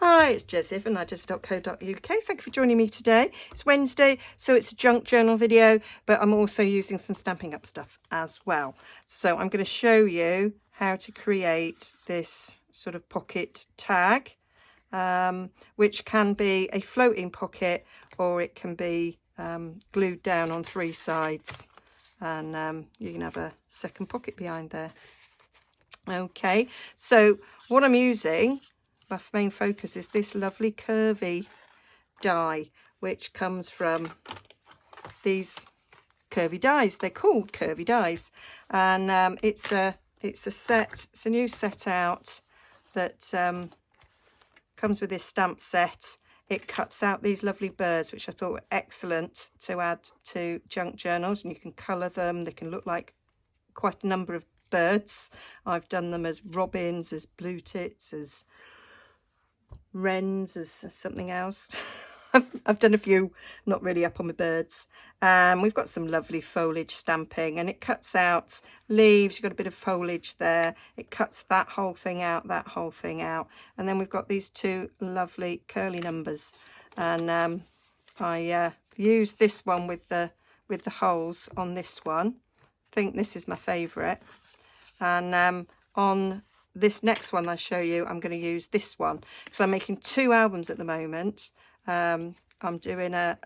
Hi, it's Jessie from Nigezza.co.uk. Thank you for joining me today. It's Wednesday, so it's a junk journal video, but I'm also using some Stampin' Up stuff as well. So I'm going to show you how to create this sort of pocket tag, which can be a floating pocket or it can be glued down on three sides, and you can have a second pocket behind there. Okay, so what I'm using, my main focus, is this lovely Curvy die, which comes from these Curvy dies. They're called Curvy dies, and it's a set. It's a new set out that comes with this stamp set. It cuts out these lovely birds, which I thought were excellent to add to junk journals, and you can colour them. They can look like quite a number of birds. I've done them as robins, as blue tits, as wrens, as something else. I've done a few, not really up on my birds. We've got some lovely foliage stamping, and it cuts out leaves. You've got a bit of foliage there. It cuts that whole thing out, that whole thing out. And then we've got these two lovely curly numbers. And I used this one with the holes on this one. I think this is my favourite. And on this next one I show you, I'm going to use this one because I'm making two albums at the moment. I'm doing a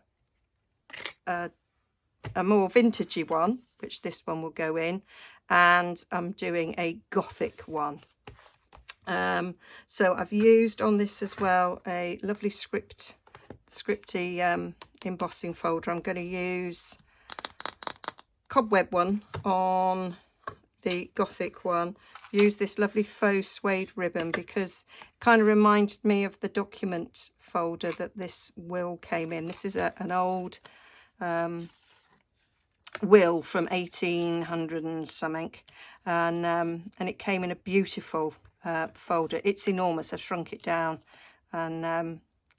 more vintagey one, which this one will go in, and I'm doing a gothic one. So I've used on this as well a lovely scripty embossing folder. I'm going to use cobweb one on the gothic one. Use this lovely faux suede ribbon because it kind of reminded me of the document folder that this will came in. This is an old will from 1800 and something, and it came in a beautiful folder. It's enormous. I've shrunk it down, and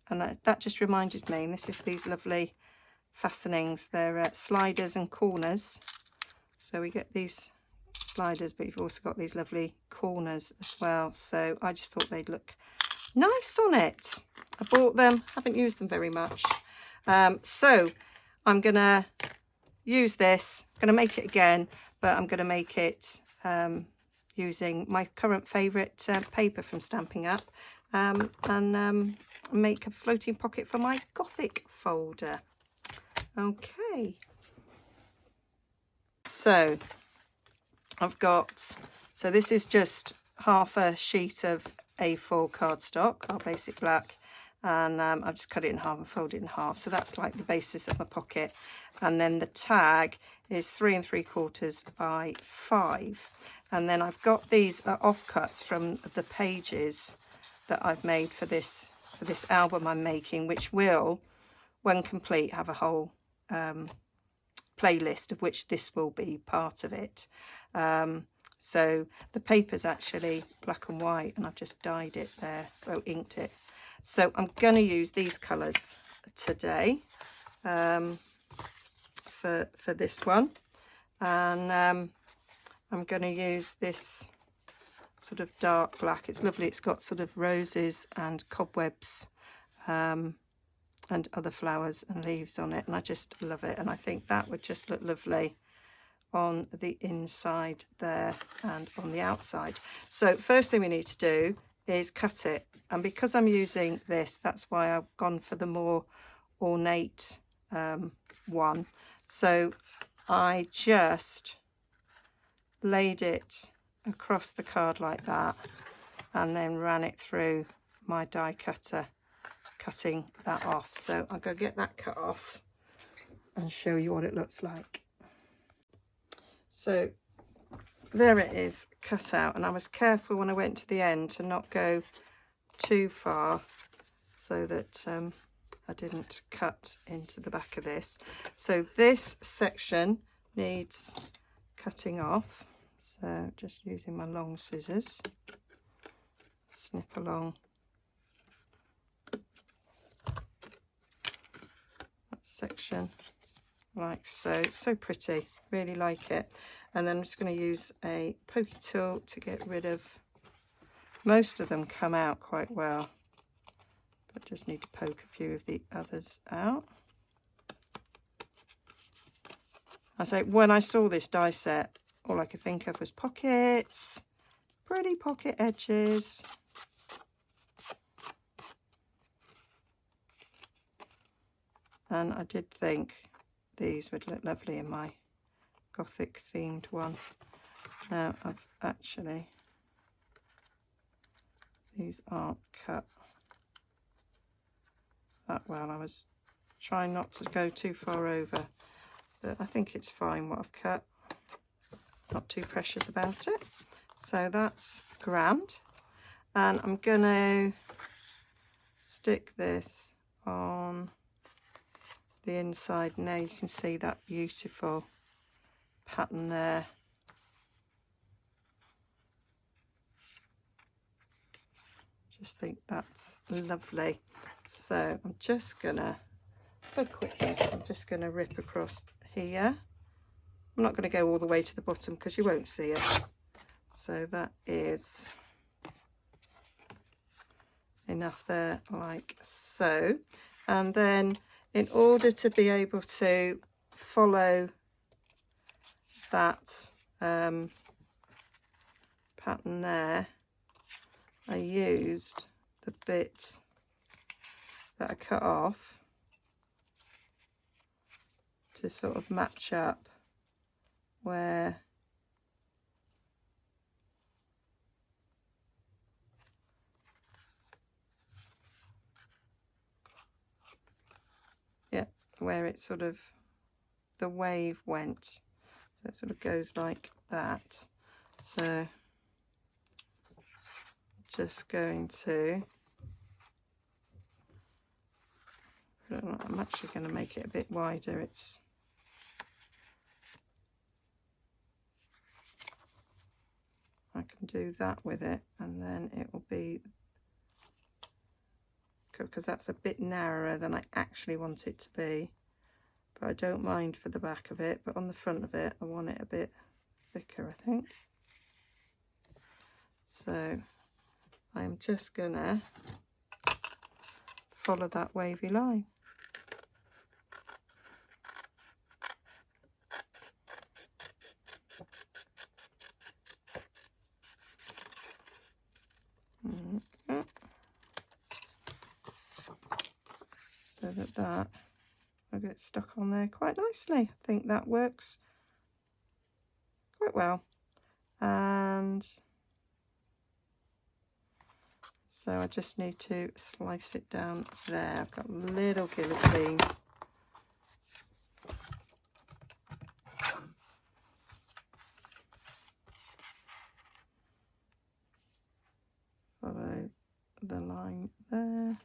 that just reminded me. And this is these lovely fastenings. They're sliders and corners, so we get these sliders, but you've also got these lovely corners as well. So I just thought they'd look nice on it. I bought them, haven't used them very much. So I'm gonna use this, I'm gonna make it again, but I'm gonna make it using my current favourite paper from Stampin' Up, and make a floating pocket for my gothic folder. Okay, so I've got, so this is just half a sheet of A4 cardstock, our basic black, and I've just cut it in half and folded it in half. So that's like the basis of my pocket. And then the tag is 3 3/4 by 5. And then I've got these offcuts from the pages that I've made for this album I'm making, which will, when complete, have a whole playlist, of which this will be part of it. So the paper's actually black and white, and I've just dyed it there, well, inked it. So I'm going to use these colours today for this one, and I'm going to use this sort of dark black. It's lovely. It's got sort of roses and cobwebs and other flowers and leaves on it, and I just love it. And I think that would just look lovely on the inside there and on the outside. So first thing we need to do is cut it, and because I'm using this, that's why I've gone for the more ornate one. So I just laid it across the card like that, and then ran it through my die cutter, cutting that off. So I'll go get that cut off and show you what it looks like. So there it is, cut out, and I was careful when I went to the end to not go too far so that I didn't cut into the back of this. So this section needs cutting off, so just using my long scissors, snip along that section like so. It's so pretty, really like it. And then I'm just going to use a pokey tool to get rid of, most of them come out quite well, I just need to poke a few of the others out. I say, when I saw this die set, all I could think of was pockets, pretty pocket edges. And I did think these would look lovely in my Gothic themed one. Now I've actually, these aren't cut that well. I was trying not to go too far over, but I think it's fine what I've cut. Not too precious about it. So that's grand. And I'm gonna stick this on the inside. Now you can see that beautiful pattern there. Just think that's lovely. So I'm just gonna, for quickness, I'm just gonna rip across here. I'm not going to go all the way to the bottom because you won't see it. So that is enough there, like so. And then in order to be able to follow that pattern there, I used the bit that I cut off to sort of match up where where it sort of, the wave went. So it sort of goes like that. So just going to, I'm actually going to make it a bit wider. It's, I can do that with it, and then it will be, because that's a bit narrower than I actually want it to be, but I don't mind for the back of it, but on the front of it I want it a bit thicker, I think. So I'm just gonna follow that wavy line. So that will get stuck on there quite nicely. I think that works quite well. And so I just need to slice it down there. I've got a little guillotine. Follow the line there.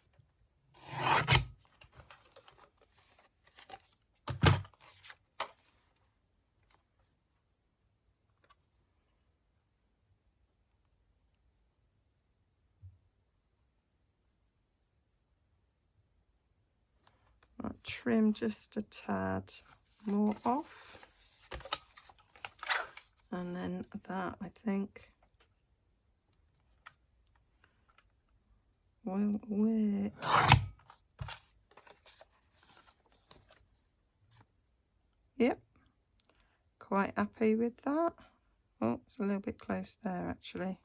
I'll trim just a tad more off, and then that, I think, will work. Yep, quite happy with that. Oh, it's a little bit close there actually.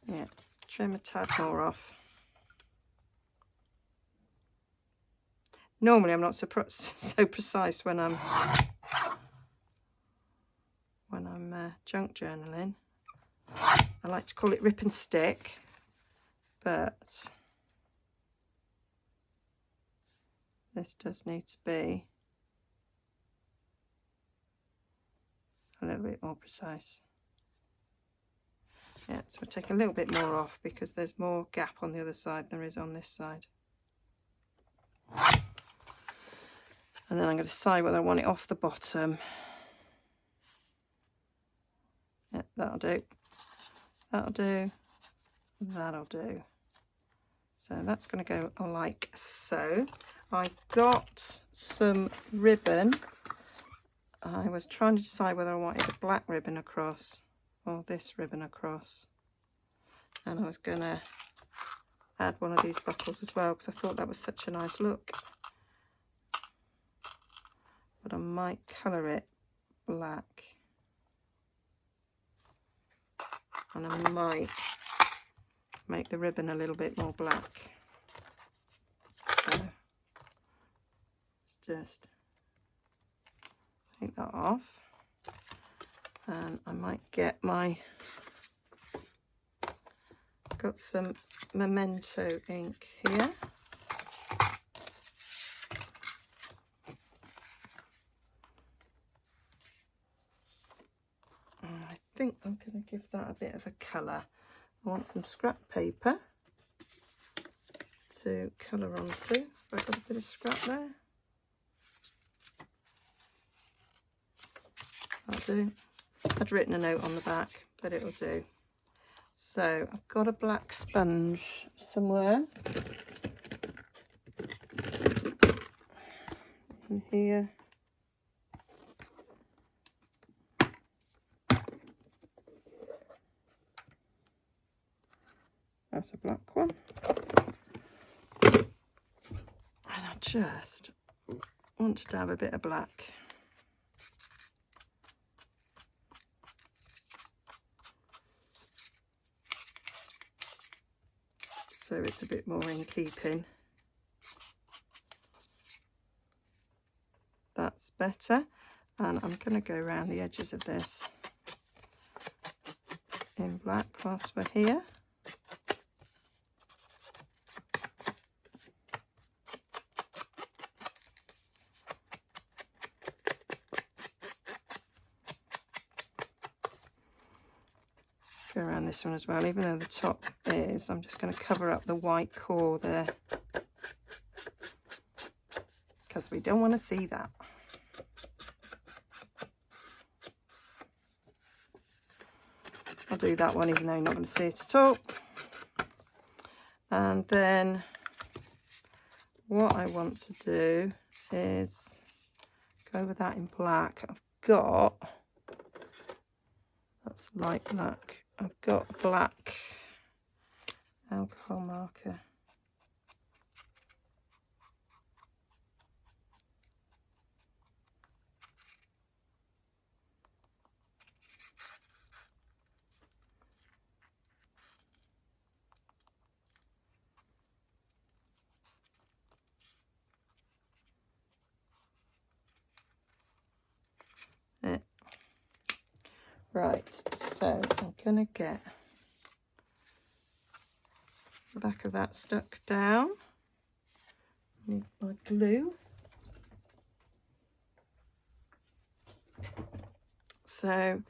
Yeah, trim a tad more off. Normally I'm not so precise when I'm junk journaling. I like to call it rip and stick, but this does need to be a little bit more precise. Yeah, so we'll take a little bit more off because there's more gap on the other side than there is on this side. And then I'm going to decide whether I want it off the bottom. Yeah, that'll do. That'll do. That'll do. So that's going to go like so. I got some ribbon. I was trying to decide whether I wanted a black ribbon across or this ribbon across. And I was going to add one of these buckles as well, because I thought that was such a nice look. But I might colour it black, and I might make the ribbon a little bit more black. So let's just take that off, and I might get my, got some Memento ink here. And I think I'm going to give that a bit of a colour. I want some scrap paper to colour onto. I've got a bit of scrap there. That'll do. I'd written a note on the back, but it'll do. So I've got a black sponge somewhere in here. That's a black one. And I just want to dab a bit of black. So it's a bit more in keeping. That's better. And I'm going to go around the edges of this in black whilst we're here. Go around this one as well, even though the top is, I'm just going to cover up the white core there, because we don't want to see that. I'll do that one even though you're not going to see it at all. And then what I want to do is go with that in black. I've got, that's light black. I've got a black alcohol marker. Right, so I'm going to get the back of that stuck down. Need my glue. So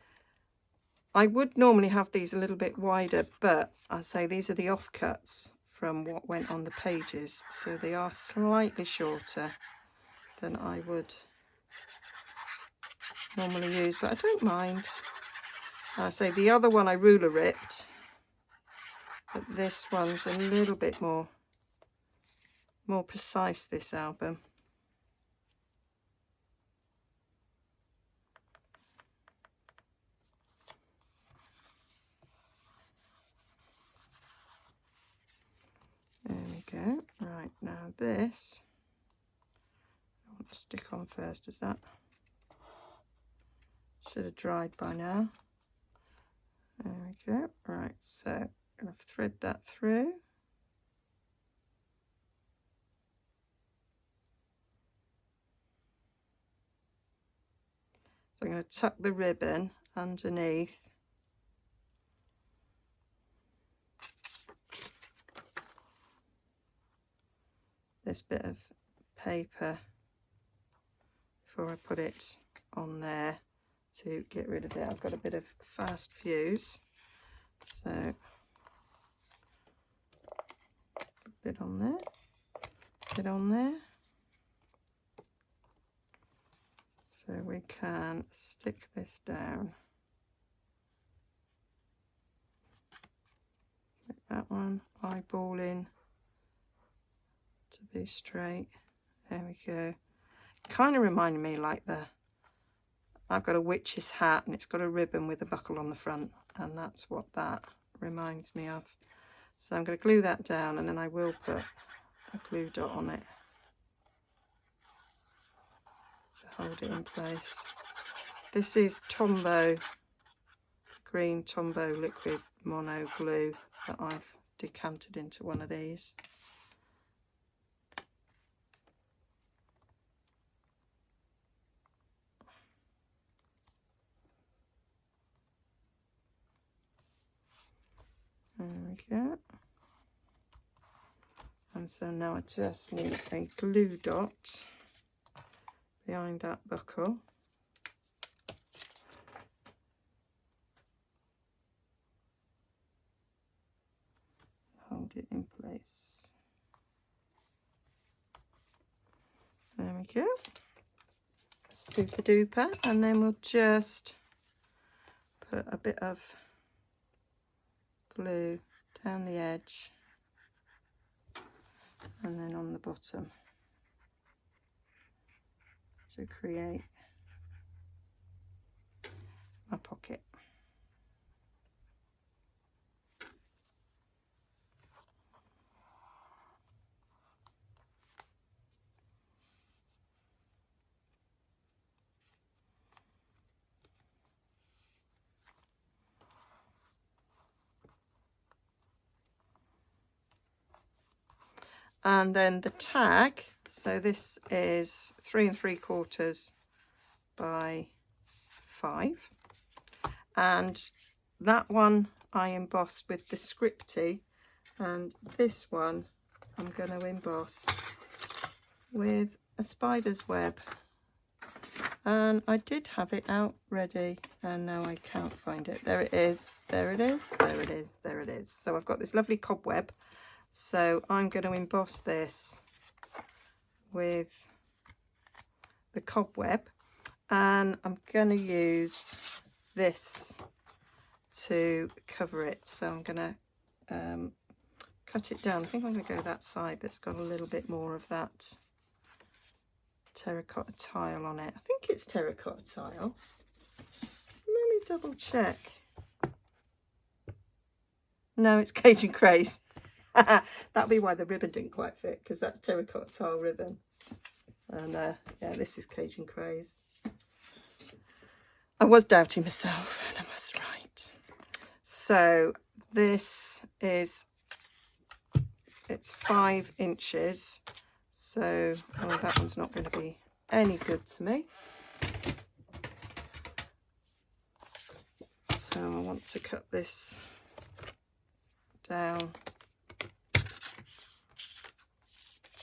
I would normally have these a little bit wider, but I say these are the offcuts from what went on the pages, so they are slightly shorter than I would normally use, but I don't mind. I say the other one I ruler ripped, but this one's a little bit more precise, this album. There we go. Right, now this I want to stick on first, is that? Should have dried by now. There we go. Right, so I'm going to thread that through. So I'm going to tuck the ribbon underneath. This bit of paper before I put it on there to get rid of it. I've got a bit of fast fuse, so a bit on there, bit on there, so we can stick this down. Make that one eyeballing to be straight. There we go. Kind of reminding me like I've got a witch's hat and it's got a ribbon with a buckle on the front, and that's what that reminds me of. So I'm going to glue that down, and then I will put a glue dot on it to hold it in place. This is Tombow, green Tombow liquid mono glue that I've decanted into one of these. There we go. And so now I just need a glue dot behind that buckle. Hold it in place. There we go. Super duper. And then we'll just put a bit of glue down the edge and then on the bottom to create my pocket. And then the tag, so this is 3 3/4 by 5, and that one I embossed with the Scripty, and this one I'm going to emboss with a spider's web. And I did have it out ready, and now I can't find it. There it is, there it is, there it is, there it is. So I've got this lovely cobweb. So I'm going to emboss this with the cobweb, and I'm going to use this to cover it. So I'm going to cut it down. I think I'm going to go that side that's got a little bit more of that terracotta tile on it. I think it's terracotta tile. Let me double check. No, it's Cajun Craze. That'll be why the ribbon didn't quite fit, because that's terracotta tile ribbon. And yeah, this is Cajun Craze. I was doubting myself, and I was right. So this is, it's 5 inches. So, oh, that one's not going to be any good to me. So I want to cut this down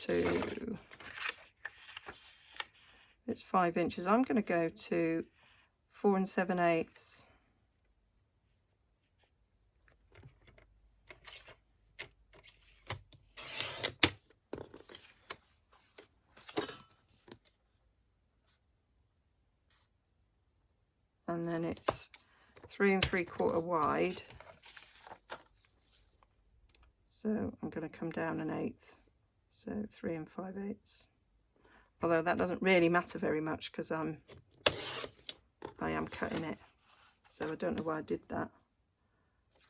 to, it's 5 inches. I'm going to go to 4 7/8. And then it's 3 3/4 wide. So I'm going to come down 1/8. So 3 5/8. Although that doesn't really matter very much, because I am cutting it. So I don't know why I did that.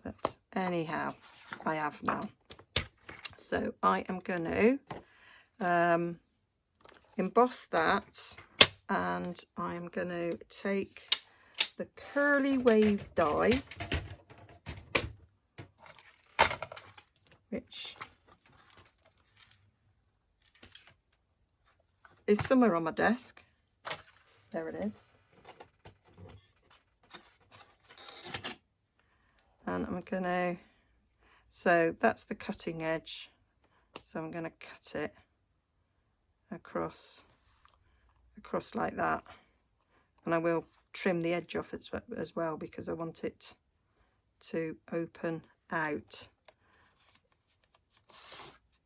But anyhow, I have now. So I am going to emboss that, and I am going to take the Curly Wave die, which is somewhere on my desk. There it is. And I'm going to, so that's the cutting edge. So I'm going to cut it across like that. And I will trim the edge off as well, because I want it to open out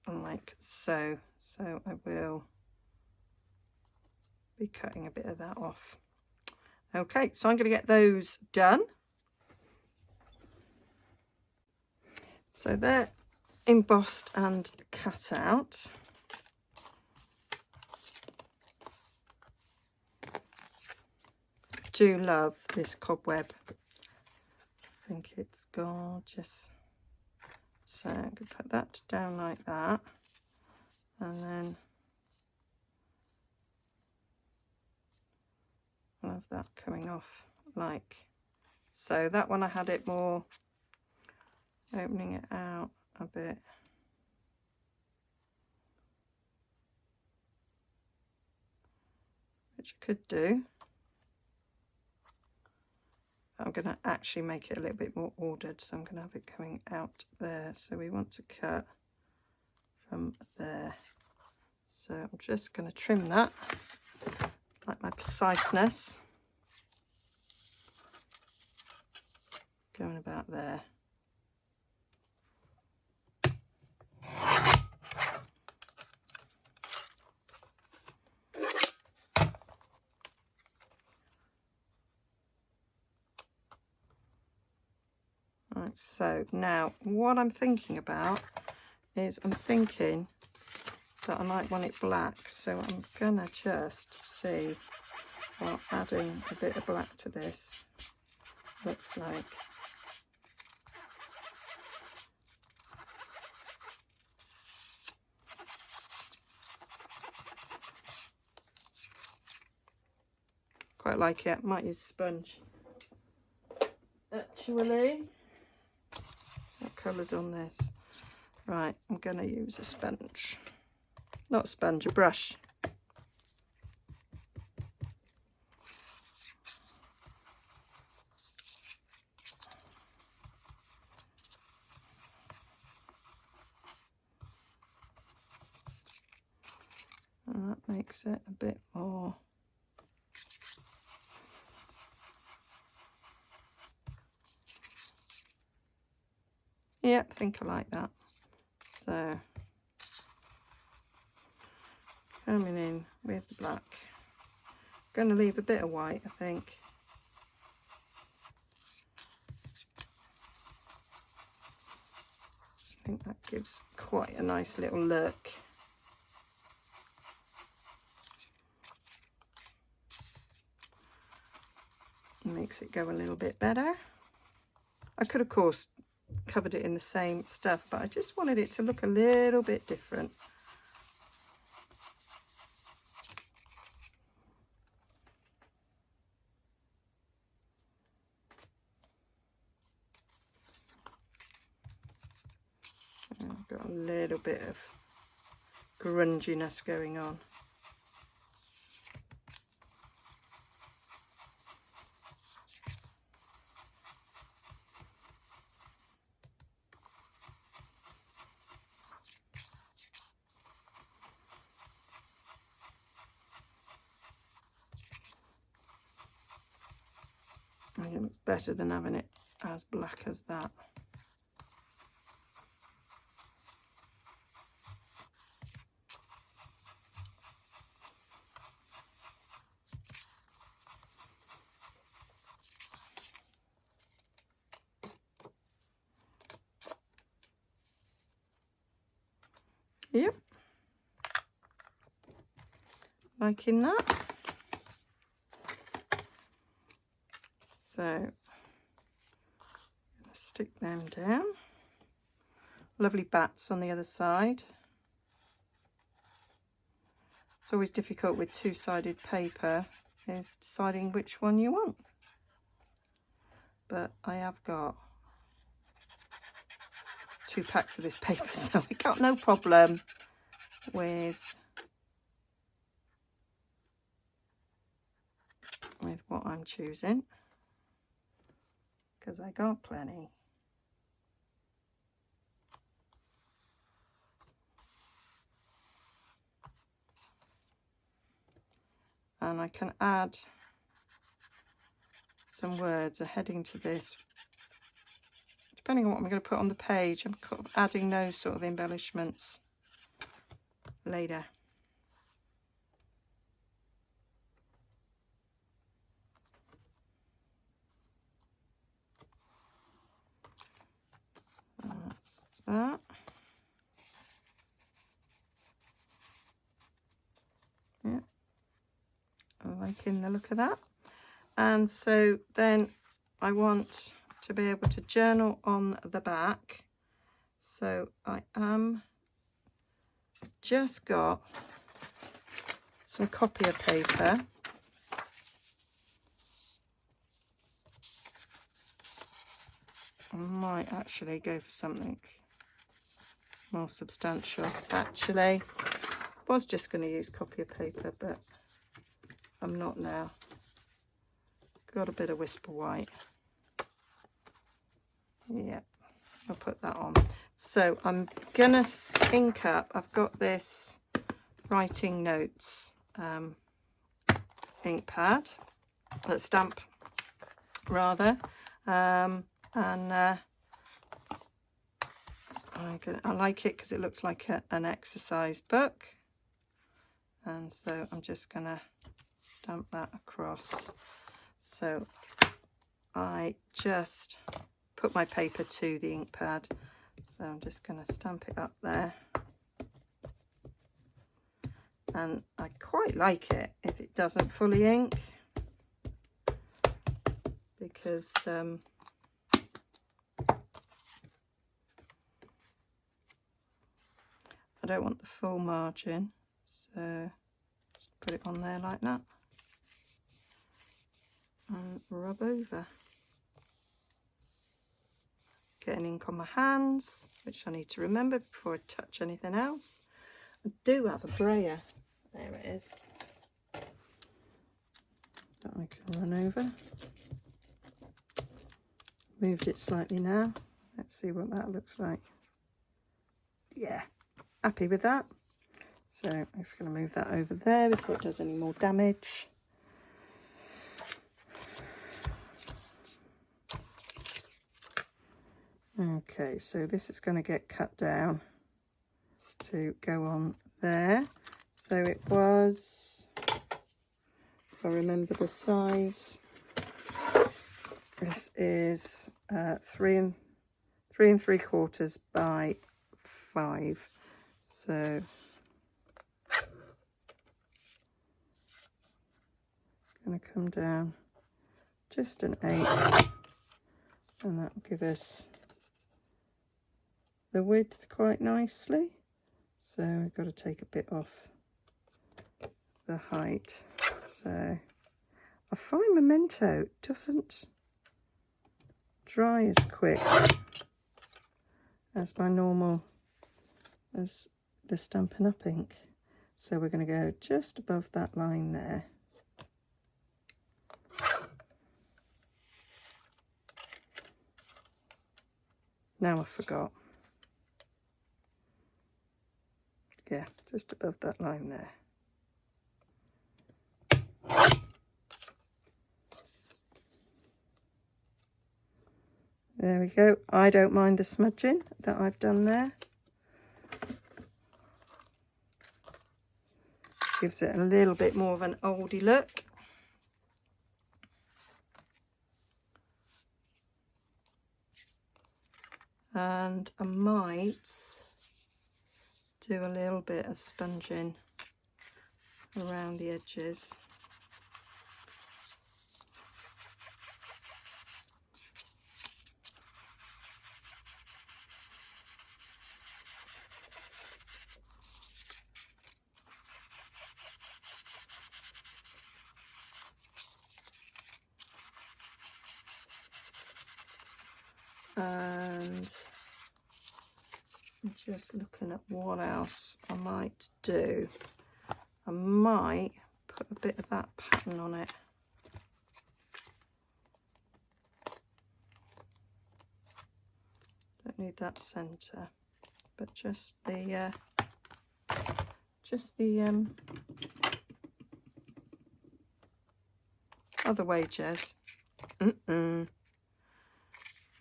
like so. So I will be cutting a bit of that off. Okay, so I'm going to get those done. So they're embossed and cut out. Do love this cobweb. I think it's gorgeous. So I'm going to put that down like that, and then I'll have that coming off like so. That one I had it more opening it out a bit. Which I could do. I'm going to actually make it a little bit more ordered, so I'm going to have it coming out there. So we want to cut from there. So I'm just going to trim that, like my preciseness. Going about there. Right, so now what I'm thinking about is I'm thinking that I might want it black, so I'm gonna just see what adding a bit of black to this looks like. Quite like it. Might use a sponge. Actually, what colour's on this? Right, I'm going to use a sponge. Not a sponge, a brush. And that makes it a bit more. Yeah, I think I like that. So, coming in with the black. Going to leave a bit of white, I think. I think that gives quite a nice little look. Makes it go a little bit better. I could, of course, covered it in the same stuff, but I just wanted it to look a little bit different. I've got a little bit of grunginess going on. I think it looks better than having it as black as that. Yep. Liking that. So, stick them down. Lovely bats on the other side. It's always difficult with two-sided paper, is deciding which one you want. But I have got 2 packs of this paper, so I got no problem with what I'm choosing, because I got plenty. And I can add some words, a heading to this. Depending on what I'm going to put on the page, I'm adding those sort of embellishments later. That's that. Yeah, I'm liking the look of that. And so then I want to be able to journal on the back. So I am just got some copier paper. I might actually go for something more substantial. Actually, I was just going to use copier paper, but I'm not now. Got a bit of Whisper White. Yeah, I'll put that on. So I'm gonna ink up. I've got this writing notes ink pad, stamp rather, and I like it because it looks like an exercise book, and so I'm just gonna stamp that across. So I just put my paper to the ink pad, so I'm just going to stamp it up there. And I quite like it if it doesn't fully ink, because I don't want the full margin, so just put it on there like that and rub over. Getting ink on my hands, which I need to remember before I touch anything else. I do have a brayer. There it is. That I can run over. Moved it slightly now. Let's see what that looks like. Yeah, happy with that. So I'm just going to move that over there before it does any more damage. Okay, so this is going to get cut down to go on there. So it was, if I remember the size, this is 3 3¾ by 5. So going to come down just an 8, and that will give us the width quite nicely. So we've got to take a bit off the height. So I find Memento doesn't dry as quick as my normal, as the Stampin' Up ink. So we're going to go just above that line there. Now I forgot. Yeah, just above that line there. There we go. I don't mind the smudging that I've done there. Gives it a little bit more of an oldie look. And I might do a little bit of sponging around the edges. And I'm just looking at what else I might do. I might put a bit of that pattern on it. Don't need that centre, but just the other way, Jez.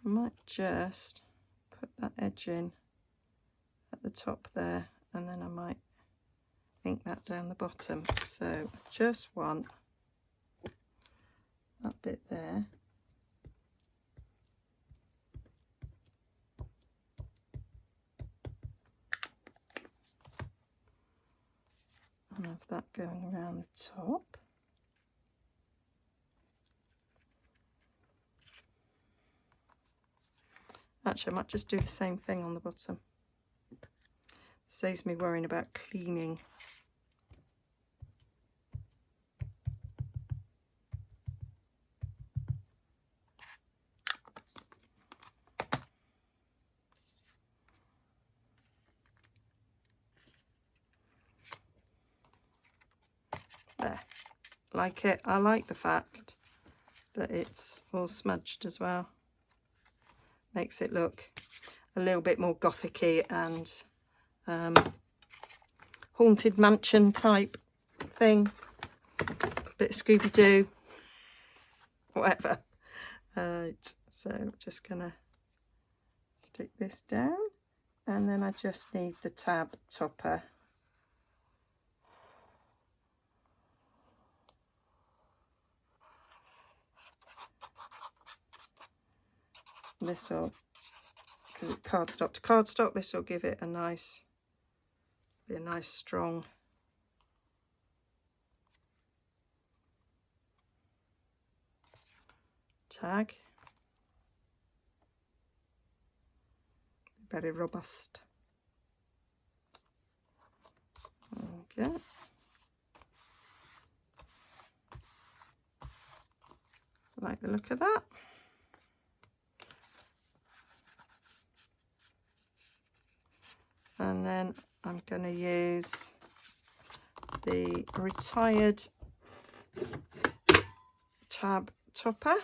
I might just put that edge in at the top there, and then I might ink that down the bottom. So I just want that bit there. And have that going around the top. Actually, I might just do the same thing on the bottom. Saves me worrying about cleaning. There. Like it. I like the fact that it's all smudged as well. Makes it look a little bit more gothic-y and haunted mansion type thing. Bit of Scooby-Doo, whatever. Right, so I'm just gonna stick this down, and then I just need the tab topper. This will, because it's cardstock to cardstock, this will give it a nice, strong tag. Very robust. Okay. Like the look of that. And then I'm going to use the retired tab topper.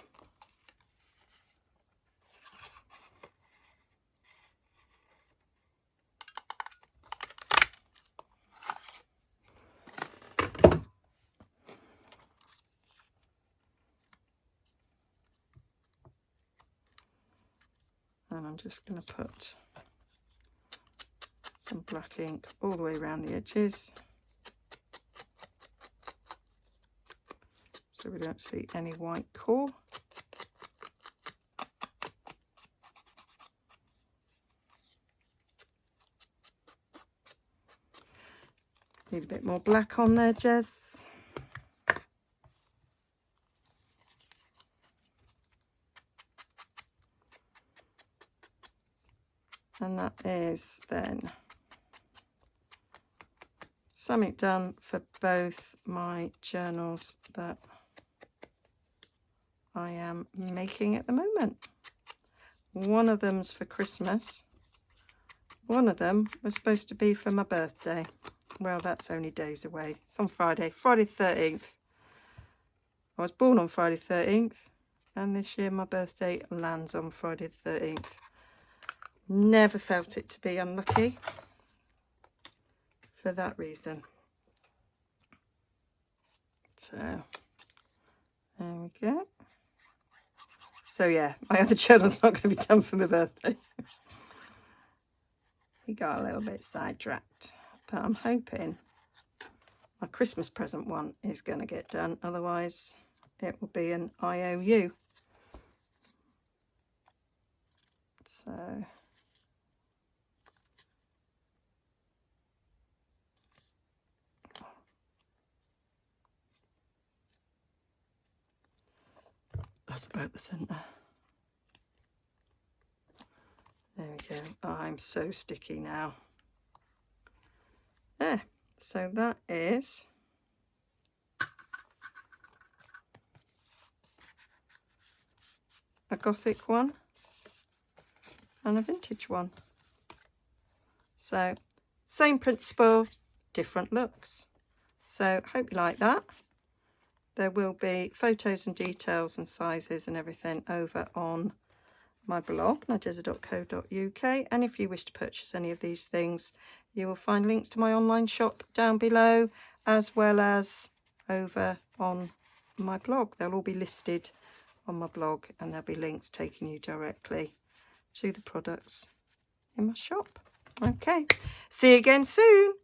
And I'm just going to put some black ink all the way around the edges so we don't see any white core. Need a bit more black on there, Jez. And that is then something done for both my journals that I am making at the moment. One of them's for Christmas. One of them was supposed to be for my birthday. Well, that's only days away. It's on Friday, Friday the 13th. I was born on Friday the 13th, and this year my birthday lands on Friday the 13th. Never felt it to be unlucky for that reason. So, there we go. So yeah, my other journal's not going to be done for my birthday. We got a little bit sidetracked, but I'm hoping my Christmas present one is going to get done. Otherwise, it will be an IOU. So... that's about the centre. There we go. Oh, I'm so sticky now. There. So that is a gothic one and a vintage one. So same principle, different looks. So hope you like that. There will be photos and details and sizes and everything over on my blog, nigezza.co.uk. And if you wish to purchase any of these things, you will find links to my online shop down below, as well as over on my blog. They'll all be listed on my blog, and there'll be links taking you directly to the products in my shop. Okay, see you again soon.